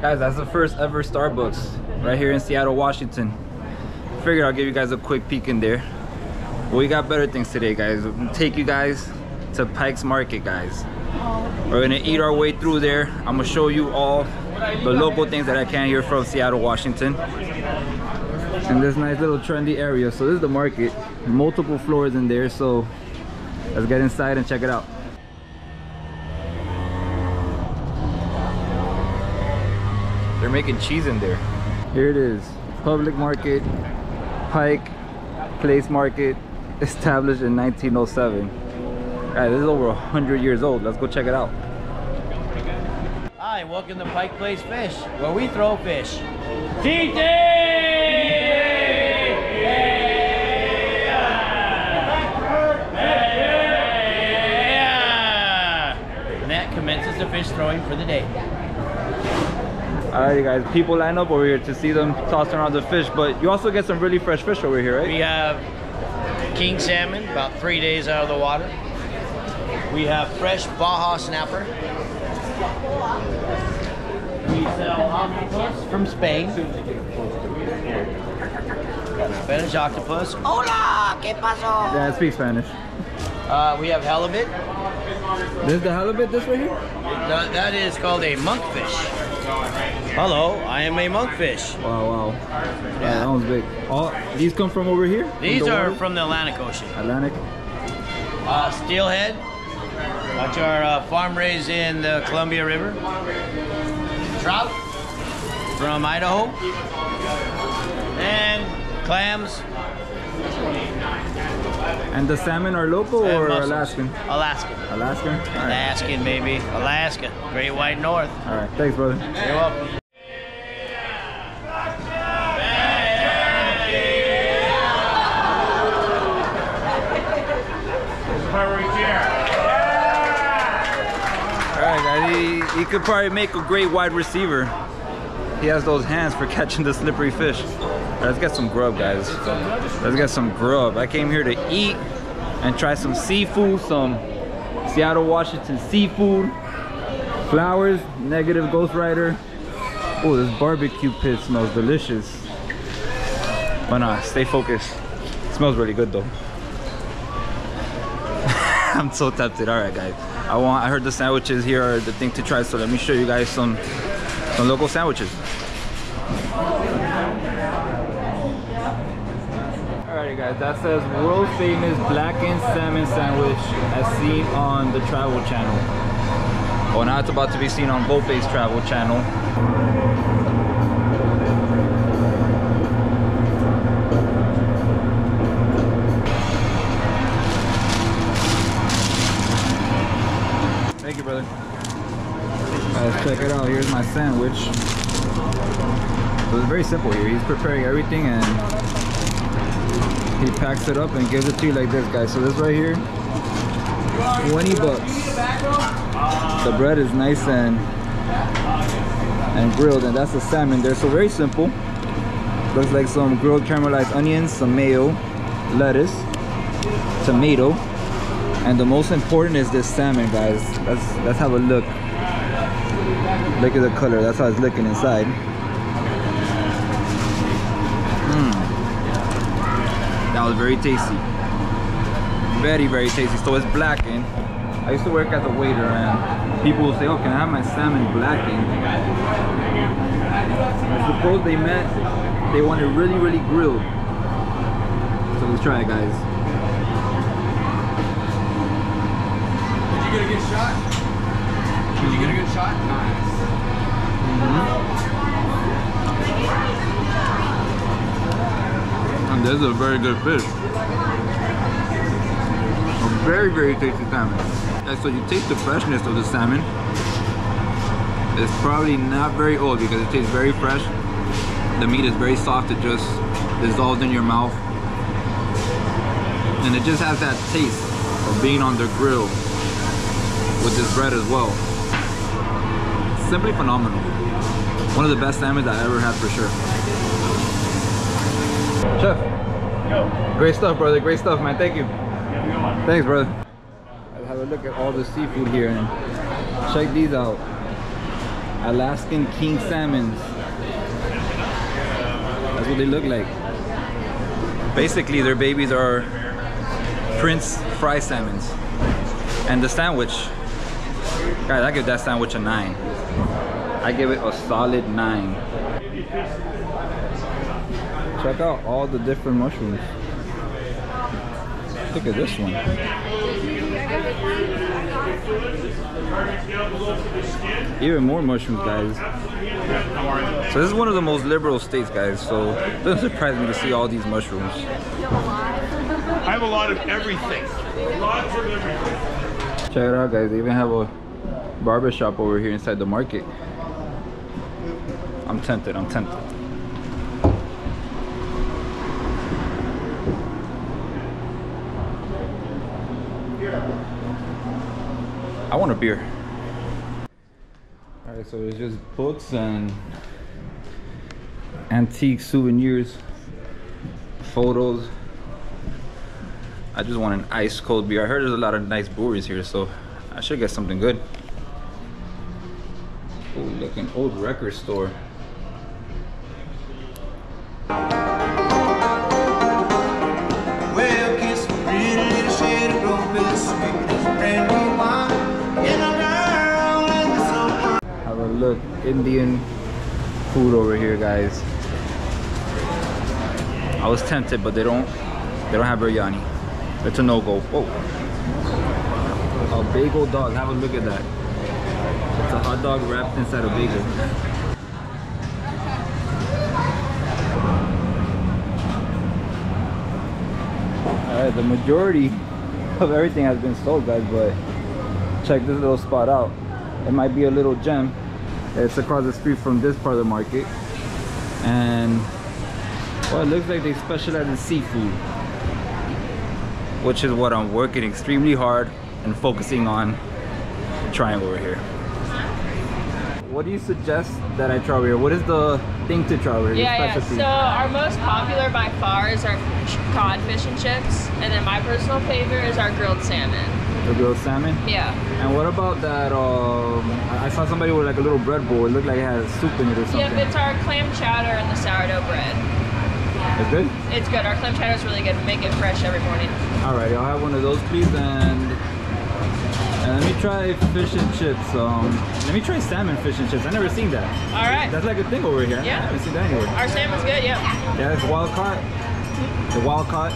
Guys, that's the first ever Starbucks right here in Seattle, Washington. Figured I'll give you guys a quick peek in there. But we got better things today, guys. We're gonna take you guys to Pike's Market, guys. We're gonna eat our way through there. I'm gonna show you all the local things that I can here from Seattle, Washington. In this nice little trendy area. So this is the market, multiple floors in there. So let's get inside and check it out. They're making cheese in there. Here it is, Public Market, Pike Place Market, established in 1907. Guys, this is over 100 years old. Let's go check it out. Hi, welcome to Pike Place Fish, where we throw fish. TT! And that commences the fish throwing for the day. Alright guys, people line up over here to see them tossing around the fish, but you also get some really fresh fish over here, right? We have king salmon, about 3 days out of the water. We have fresh Baja snapper. We sell octopus from Spain. Spanish octopus. Hola, ¿qué pasó? Yeah, I speak Spanish. We have halibut. This is the halibut, this right here? That is called a monkfish. Hello, I am a monkfish. Wow, wow. Yeah, that one's big. All these come from over here? These are from the Atlantic Ocean. Atlantic? Steelhead, which are farm raised in the Columbia River. Trout from Idaho. And clams. And the salmon are local or mussels. Alaskan? Alaskan. Alaskan? All right. Alaskan, baby. Alaska. Great White North. All right, thanks, brother. You're welcome. Alright guys, he could probably make a great wide receiver. He has those hands for catching the slippery fish. Alright, let's get some grub, guys. Let's get some grub. I came here to eat and try some seafood, some Seattle, Washington seafood. Flowers, negative Ghost Rider. Oh, this barbecue pit smells delicious. But nah, stay focused. It smells really good though. I'm so tempted. Alright guys. I heard the sandwiches here are the thing to try, so let me show you guys some local sandwiches. Alrighty guys, that says world famous blackened salmon sandwich as seen on the Travel Channel. Oh, now it's about to be seen on Volpe's Travel Channel. Thank you, brother. Let's check it out. Here's my sandwich. So it's very simple here. He's preparing everything and he packs it up and gives it to you like this, guys. So this right here, 20 bucks. The bread is nice and grilled, and that's the salmon there. So very simple. Looks like some grilled caramelized onions, some mayo, lettuce, tomato. And the most important is this salmon, guys. Let's have a look. Look at the color. That's how it's looking inside. That was very tasty. Very, very tasty. So it's blackened. I used to work as a waiter, and people will say, "Oh, can I have my salmon blackened?" I suppose they meant they want it really, really grilled. So let's try it, guys. Did you get a good shot? Did you get a good shot? Nice. And this is a very good fish. A very, very tasty salmon. And so you taste the freshness of the salmon. It's probably not very old because it tastes very fresh. The meat is very soft, it just dissolves in your mouth. And it just has that taste of being on the grill with this bread as well. Simply phenomenal. One of the best salmons I ever had for sure. Chef. Yo. Great stuff, brother. Great stuff, man. Thank you. Thanks, brother. have a look at all the seafood here and check these out. Alaskan king salmons. That's what they look like. Basically, their babies are Prince fry salmons. And the sandwich, guys, I give that sandwich a 9. I give it a solid 9. Check out all the different mushrooms. Look at this one. Even more mushrooms, guys. So this is one of the most liberal states, guys, so it doesn't surprise me to see all these mushrooms. I have a lot of everything. Lots of everything. Check it out, guys. They even have a barber shop over here inside the market. I'm tempted, I'm tempted. I want a beer. Alright, so it's just books and antique souvenirs, photos. I just want an ice cold beer. I heard there's a lot of nice breweries here, so I should get something good. Oh, look, an old record store. Have a look, Indian food over here, guys. I was tempted, but they don't have biryani. It's a no-go. Whoa. A bagel dog. Have a look at that. It's a hot dog wrapped inside a bagel. Alright, the majority of everything has been sold, guys, but check this little spot out. It might be a little gem. It's across the street from this part of the market. And well, it looks like they specialize in seafood, which is what I'm working extremely hard and focusing on trying over here. What do you suggest that I try over here? What is the thing to try over here? Yeah. So our most popular by far is our cod fish and chips, and then my personal favorite is our grilled salmon. The grilled salmon? Yeah. And what about that? I saw somebody with like a little bread bowl. It looked like it had soup in it or something. Yep, it's our clam chowder and the sourdough bread. It's good? It's good. Our clam chowder is really good. We make it fresh every morning. Alright, I'll have one of those, please. And let me try fish and chips. Let me try salmon fish and chips. I've never seen that. Alright. That's like a thing over here. Yeah. I haven't seen that anywhere. Our salmon's good, yep. Yeah, it's wild caught. The wild caught.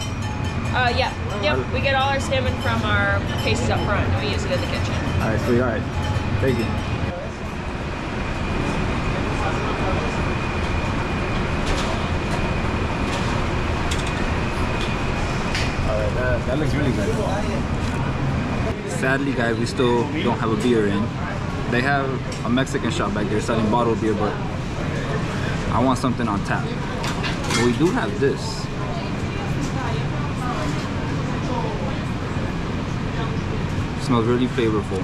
Yeah. Yep. We get all our salmon from our cases up front, and we use it in the kitchen. Alright, sweet. Alright. Thank you. Alright, that looks really good. Sadly, guys, we still don't have a beer in. They have a Mexican shop back there selling bottled beer, but I want something on tap. But we do have this. It smells really flavorful.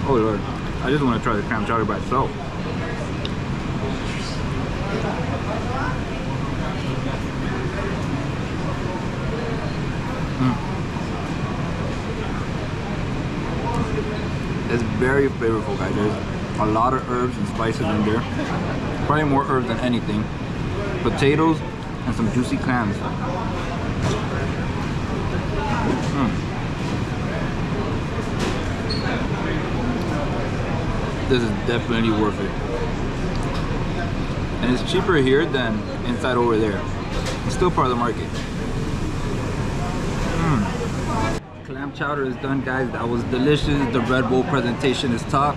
Oh Lord, I just want to try the clam chowder by itself. It's very flavorful, guys. There's a lot of herbs and spices in there. Probably more herbs than anything. Potatoes and some juicy clams. This is definitely worth it. And it's cheaper here than inside over there. It's still part of the market. Clam chowder is done, guys. That was delicious. The Red Bull presentation is top.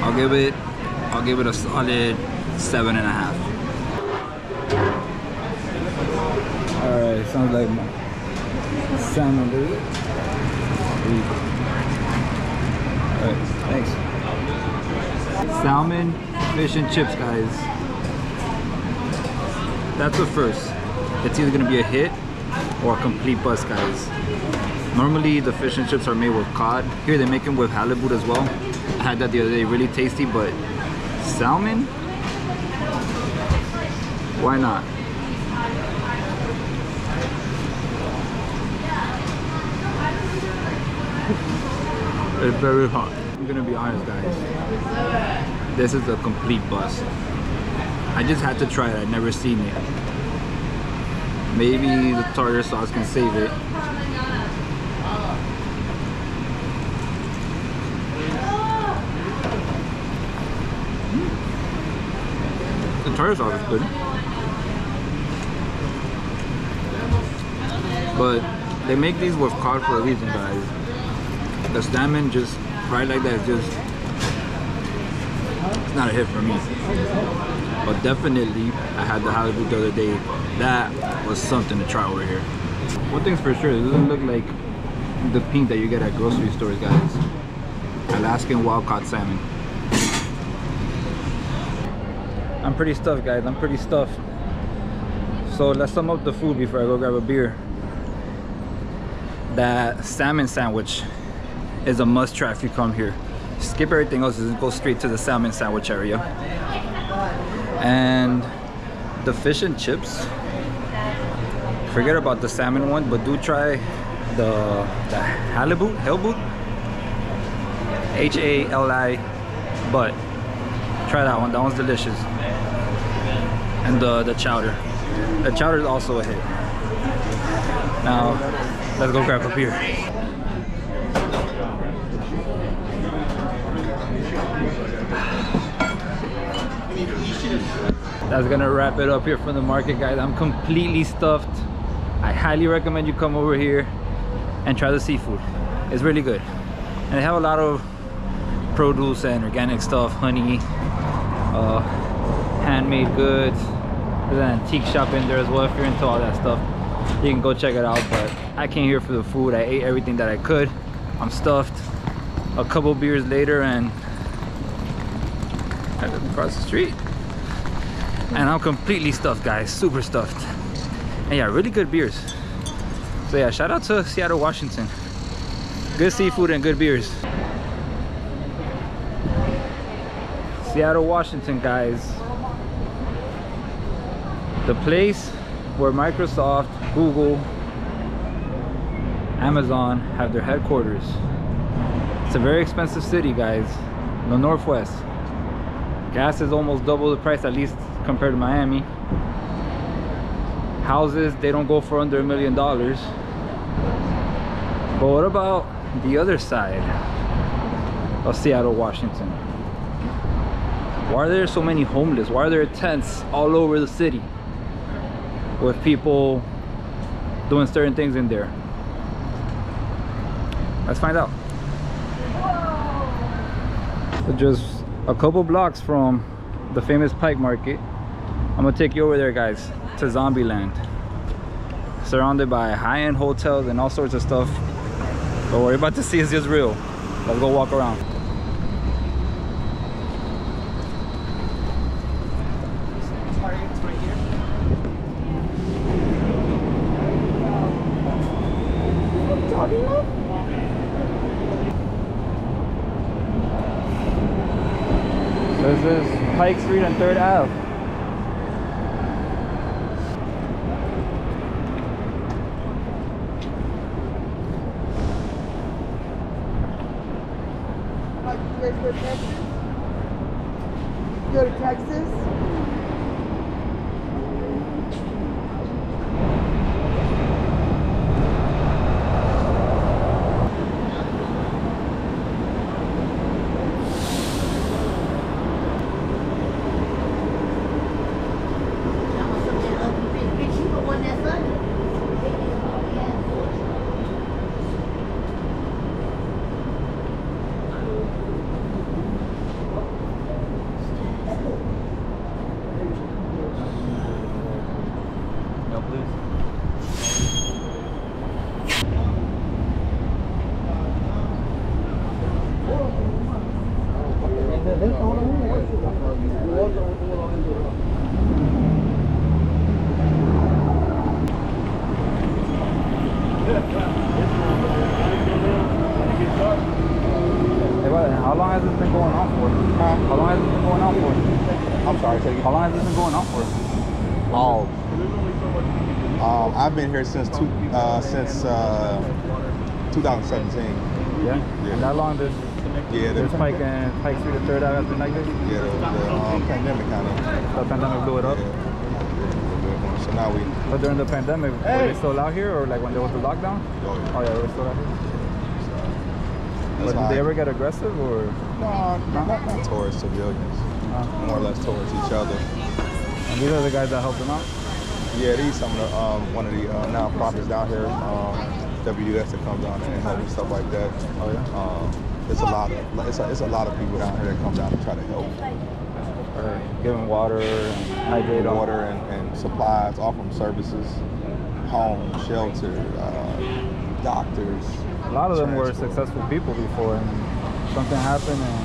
I'll give it a solid 7.5. Alright, sounds like salmon, dude. Alright, thanks. Salmon, fish and chips, guys. That's the first. It's either gonna be a hit or a complete bust, guys. Normally the fish and chips are made with cod. Here they make them with halibut as well. I had that the other day, really tasty, but salmon? Why not? It's very hot. I'm gonna be honest, guys. This is a complete bust. I just had to try it. I'd never seen it. Maybe the tartar sauce can save it. The tartar sauce is good. But they make these with cod for a reason, guys. The salmon just fried like that is just, it's not a hit for me. But definitely, I had the halibut the other day. That was something to try over here. One thing's for sure, it doesn't look like the pink that you get at grocery stores, guys. Alaskan wild caught salmon. I'm pretty stuffed, guys. I'm pretty stuffed. So let's sum up the food before I go grab a beer. That salmon sandwich is a must try if you come here. Skip everything else and go straight to the salmon sandwich area. And the fish and chips, forget about the salmon one, but do try the halibut, H-A-L-I, but try that one. That one's delicious. And the chowder. The chowder is also a hit. Now let's go grab a beer. That's gonna wrap it up here from the market, guys. I'm completely stuffed. I highly recommend you come over here and try the seafood. It's really good. And they have a lot of produce and organic stuff, honey, handmade goods. There's an antique shop in there as well if you're into all that stuff. You can go check it out, but I came here for the food. I ate everything that I could. I'm stuffed. A couple beers later and I live across the street. And I'm completely stuffed, guys, super stuffed. And yeah, really good beers. So yeah, shout out to Seattle, Washington. Good seafood and good beers. Seattle, Washington, guys. The place where Microsoft, Google, Amazon have their headquarters. It's a very expensive city, guys. The Northwest. Gas is almost double the price, at least compared to Miami. Houses, they don't go for under $1 million. But what about the other side of Seattle, Washington? Why are there so many homeless? Why are there tents all over the city with people doing certain things in there? Let's find out. So just a couple blocks from the famous Pike Market, I'm gonna take you over there, guys, to Zombieland. Surrounded by high-end hotels and all sorts of stuff. But what you're about to see is just real. Let's go walk around. This is Pike Street and 3rd Ave. Go to Texas? Go to Texas? Oh. I've been here since 2017. Yeah? And that long this Yeah, this Pike Street and 3rd Ave has been like this? Yeah, the pandemic kind of. The pandemic blew it up? Yeah. So now we. But during the pandemic, were they still out here, or like when there was the lockdown? Oh yeah. Oh yeah, they were still out here. But did they ever get aggressive, or? No, not towards civilians. More or less towards each other. And these are the guys that helped them out? Yeah, these some of the one of the non-profits down here, WDS that comes down and help and stuff like that. Oh yeah. It's a lot of people down here that come down to try to help. Giving water, and hydrate, water and supplies, offering services, home, shelter, doctors. A lot of them were successful people before, and something happened and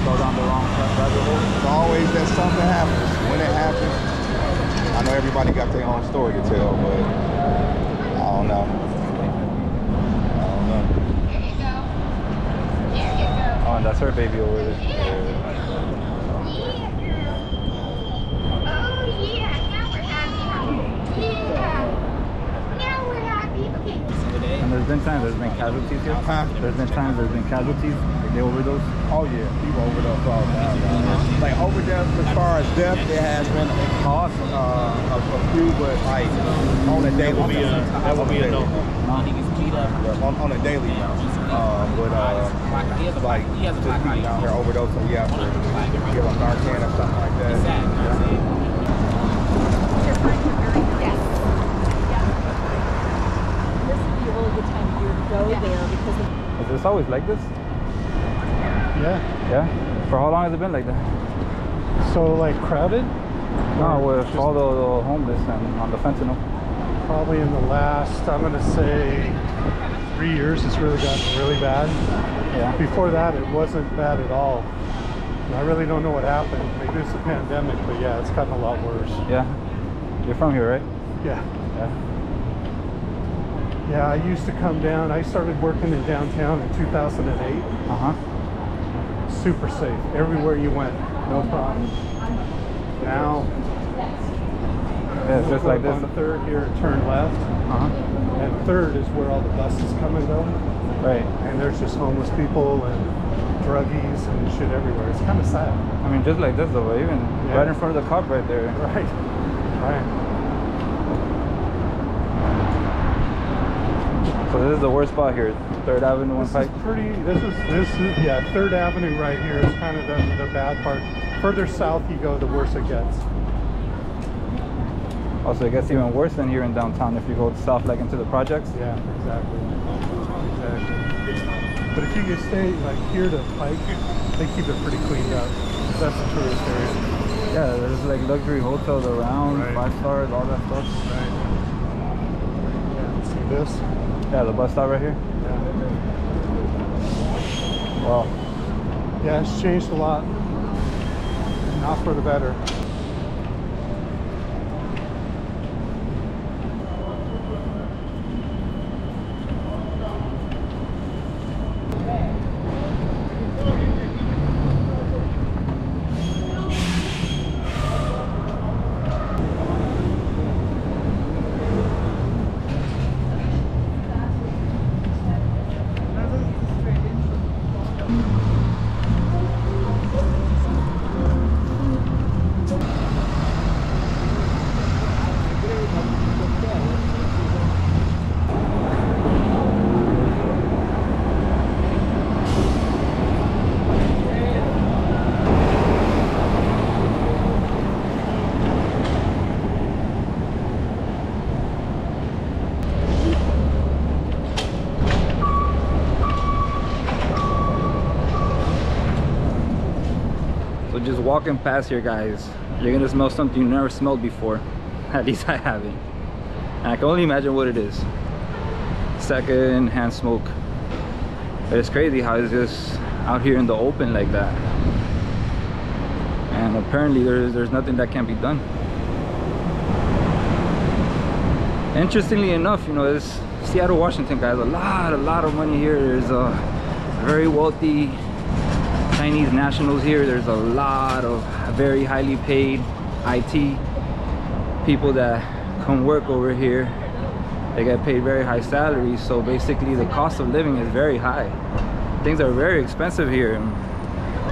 go down the wrong rabbit hole. It's always that something happens. When it happens, I know everybody got their own story to tell, but I don't know. Oh, and that's her baby over there. And there's been times there's been casualties here. There's been times there's been casualties. They overdose. Oh yeah, people overdose all the time. Like overdose as far as death, there has been a few, but like on a daily. That will be a no. On a daily now. But like just people down here overdose, so you have to give them Narcan or something like that. Is this always like this? Yeah. Yeah? For how long has it been like that? So like crowded? No, with all the homeless and on the fentanyl. Probably in the last, I'm gonna say 3 years, it's really gotten really bad. Yeah. Before that, it wasn't bad at all. And I really don't know what happened. Maybe it's the pandemic, but yeah, it's gotten a lot worse. Yeah. You're from here, right? Yeah. Yeah. Yeah, I used to come down. I started working in downtown in 2008. Uh-huh. Super safe. Everywhere you went, no problem. Now, Yeah, it's just like this. on 3rd here, turn left. Uh-huh. And 3rd is where all the buses come and go. Right. And there's just homeless people and druggies and shit everywhere. It's kind of sad. I mean, just like this though, even right in front of the cop right there. Right. Right. So this is the worst spot here, 3rd Avenue and Pike. This is yeah, 3rd Avenue right here is kind of the bad part. Further south you go, the worse it gets. Also, it gets even worse than here in downtown if you go south, like into the projects. Yeah, exactly. But if you can stay like here to Pike, they keep it pretty cleaned up. That's the tourist area. Yeah, there's like luxury hotels around, Right. 5 stars, all that stuff. Right. Yeah, see this? Yeah, the bus stop right here. Yeah. Wow. Yeah, it's changed a lot. Not for the better. So just walking past here, guys, you're gonna smell something you never smelled before. At least I haven't. And I can only imagine what it is. Second-hand smoke. But it's crazy how it's just out here in the open like that. And apparently there's nothing that can be done. Interestingly enough, you know, it's Seattle, Washington, guys. A lot of money here. There's a very wealthy Chinese nationals here. There's a lot of very highly paid IT people that come work over here, they get paid very high salaries, so basically the cost of living is very high. Things are very expensive here.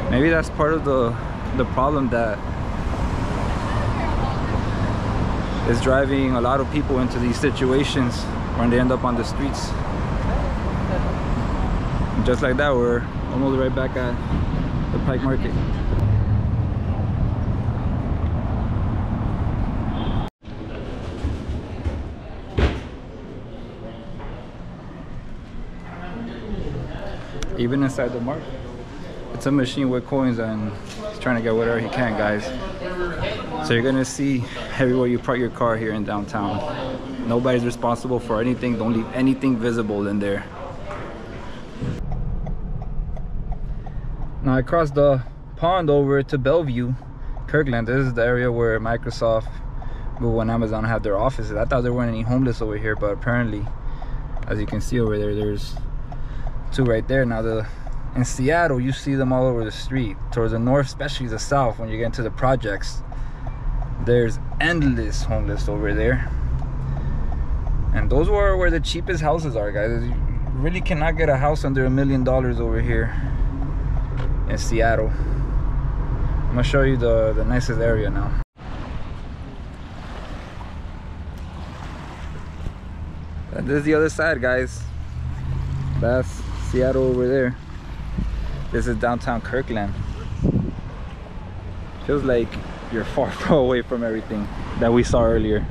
Maybe that's part of the problem that is driving a lot of people into these situations when they end up on the streets. And just like that, we're almost right back at the Pike Market. Even inside the market, it's a machine with coins, and he's trying to get whatever he can, guys. So you're gonna see everywhere you park your car here in downtown. Nobody's responsible for anything. Don't leave anything visible in there. Now I crossed the pond over to Bellevue, Kirkland. This is the area where Microsoft, Google, and Amazon have their offices. I thought there weren't any homeless over here, but apparently, as you can see over there, there's two right there. Now in Seattle, you see them all over the street. Towards the north, especially the south, when you get into the projects, there's endless homeless over there. And those are where the cheapest houses are, guys. You really cannot get a house under $1 million over here in Seattle. I'm gonna show you the nicest area now. And this is the other side, guys. That's Seattle over there. This is downtown Kirkland. Feels like you're far away from everything that we saw earlier.